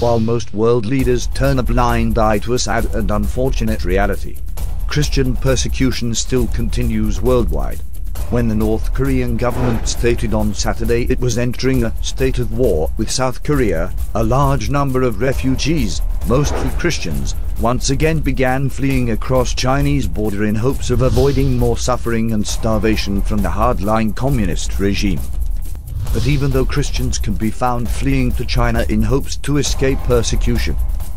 while most world leaders turn a blind eye to a sad and unfortunate reality. Christian persecution still continues worldwide. When the North Korean government stated on Saturday it was entering a state of war with South Korea, a large number of refugees, mostly Christians, once again began fleeing across Chinese border in hopes of avoiding more suffering and starvation from the hardline communist regime. But even though Christians can be found fleeing to China in hopes to escape persecution,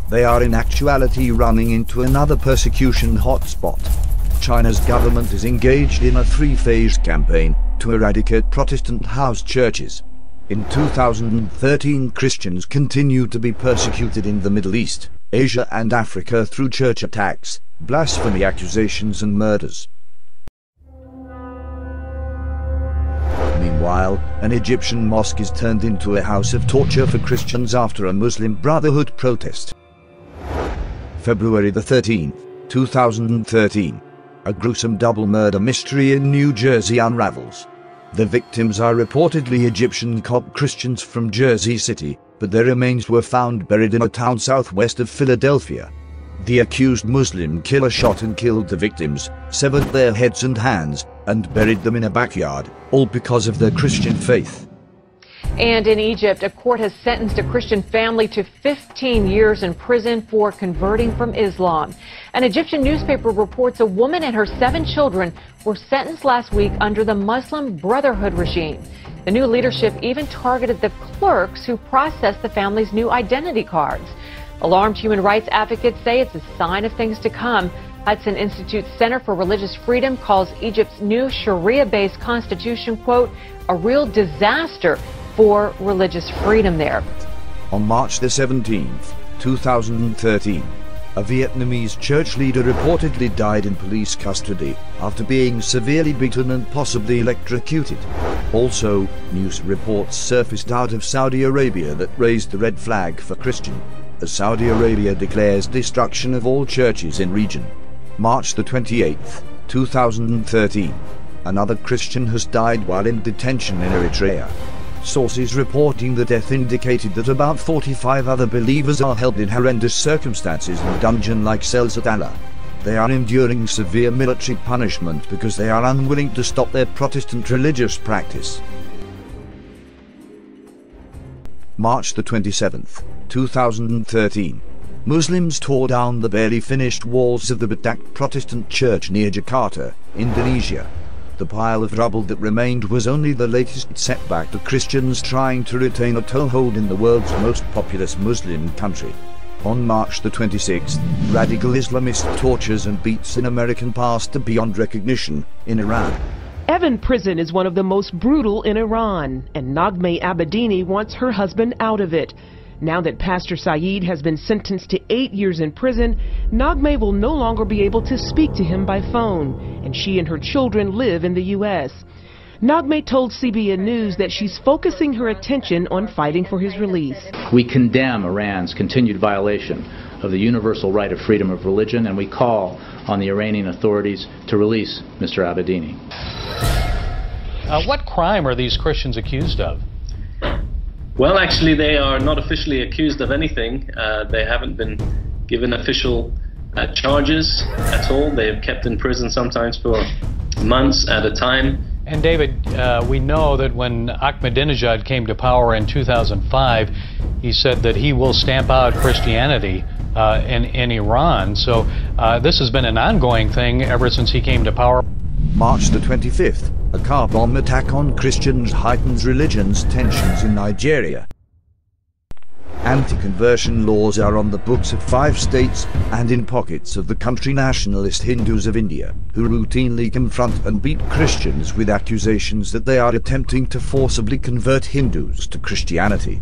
they are in actuality running into another persecution hotspot. China's government is engaged in a three-phase campaign to eradicate Protestant house churches. In 2013, Christians continue to be persecuted in the Middle East, Asia and Africa through church attacks, blasphemy accusations and murders. Meanwhile, an Egyptian mosque is turned into a house of torture for Christians after a Muslim Brotherhood protest. February the 13th, 2013. A gruesome double murder mystery in New Jersey unravels. The victims are reportedly Egyptian Coptic Christians from Jersey City, but their remains were found buried in a town southwest of Philadelphia. The accused Muslim killer shot and killed the victims, severed their heads and hands, and buried them in a backyard, all because of their Christian faith. And in Egypt, a court has sentenced a Christian family to 15 years in prison for converting from Islam. An Egyptian newspaper reports a woman and her 7 children were sentenced last week under the Muslim Brotherhood regime. The new leadership even targeted the clerks who processed the family's new identity cards. Alarmed human rights advocates say it's a sign of things to come. Hudson Institute's Center for Religious Freedom calls Egypt's new Sharia-based constitution, quote, a real disaster for religious freedom there. On March the 17th, 2013, a Vietnamese church leader reportedly died in police custody after being severely beaten and possibly electrocuted. Also, news reports surfaced out of Saudi Arabia that raised the red flag for Christian, as Saudi Arabia declares destruction of all churches in region. March the 28th, 2013. Another Christian has died while in detention in Eritrea. Sources reporting the death indicated that about 45 other believers are held in horrendous circumstances in dungeon-like cells at Allah. They are enduring severe military punishment because they are unwilling to stop their Protestant religious practice. March the 27th, 2013. Muslims tore down the barely finished walls of the Batak Protestant church near Jakarta, Indonesia. The pile of rubble that remained was only the latest setback to Christians trying to retain a toehold in the world's most populous Muslim country. On March the 26th, radical Islamist tortures and beats an American pastor beyond recognition in Iran. Evin prison is one of the most brutal in Iran, and Naghmeh Abedini wants her husband out of it. Now that Pastor Saeed has been sentenced to 8 years in prison, Naghmeh will no longer be able to speak to him by phone, and she and her children live in the U.S. Naghmeh told CBN News that she's focusing her attention on fighting for his release. We condemn Iran's continued violation of the universal right of freedom of religion, and we call on the Iranian authorities to release Mr. Abedini. What crime are these Christians accused of? Well, actually, they are not officially accused of anything. They haven't been given official charges at all. They have kept in prison sometimes for months at a time. And David, we know that when Ahmadinejad came to power in 2005, he said that he will stamp out Christianity in Iran. So this has been an ongoing thing ever since he came to power. March the 25th, a car bomb attack on Christians heightens religions tensions in Nigeria. Anti-conversion laws are on the books of 5 states and in pockets of the country. Nationalist Hindus of India, who routinely confront and beat Christians with accusations that they are attempting to forcibly convert Hindus to Christianity.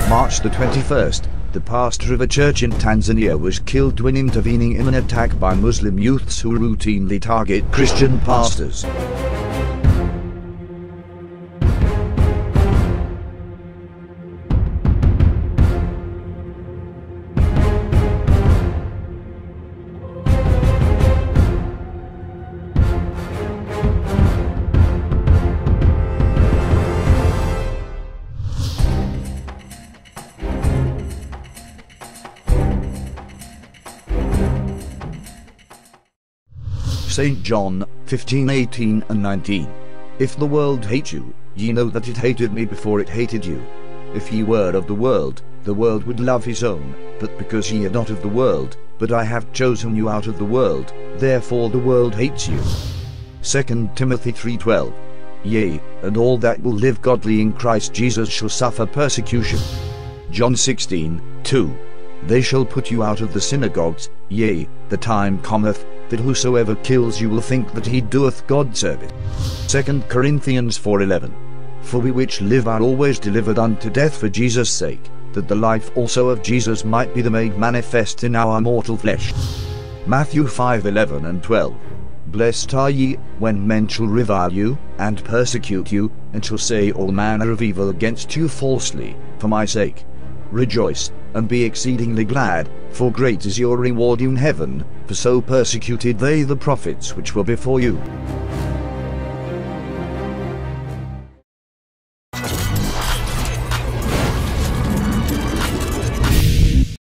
March the 21st, the pastor of a church in Tanzania was killed when intervening in an attack by Muslim youths who routinely target Christian pastors. St. John 15:18 and 19. If the world hate you, ye know that it hated me before it hated you. If ye were of the world would love his own, but because ye are not of the world, but I have chosen you out of the world, therefore the world hates you. 2 Timothy 3:12. Yea, and all that will live godly in Christ Jesus shall suffer persecution. John 16:2. They shall put you out of the synagogues, yea, the time cometh, that whosoever kills you will think that he doeth God service. 2 Corinthians 4:11. For we which live are always delivered unto death for Jesus' sake, that the life also of Jesus might be made manifest in our mortal flesh. Matthew 5:11 and 12. Blessed are ye, when men shall revile you, and persecute you, and shall say all manner of evil against you falsely, for my sake. Rejoice, and be exceedingly glad, for great is your reward in heaven, for so persecuted they the prophets which were before you.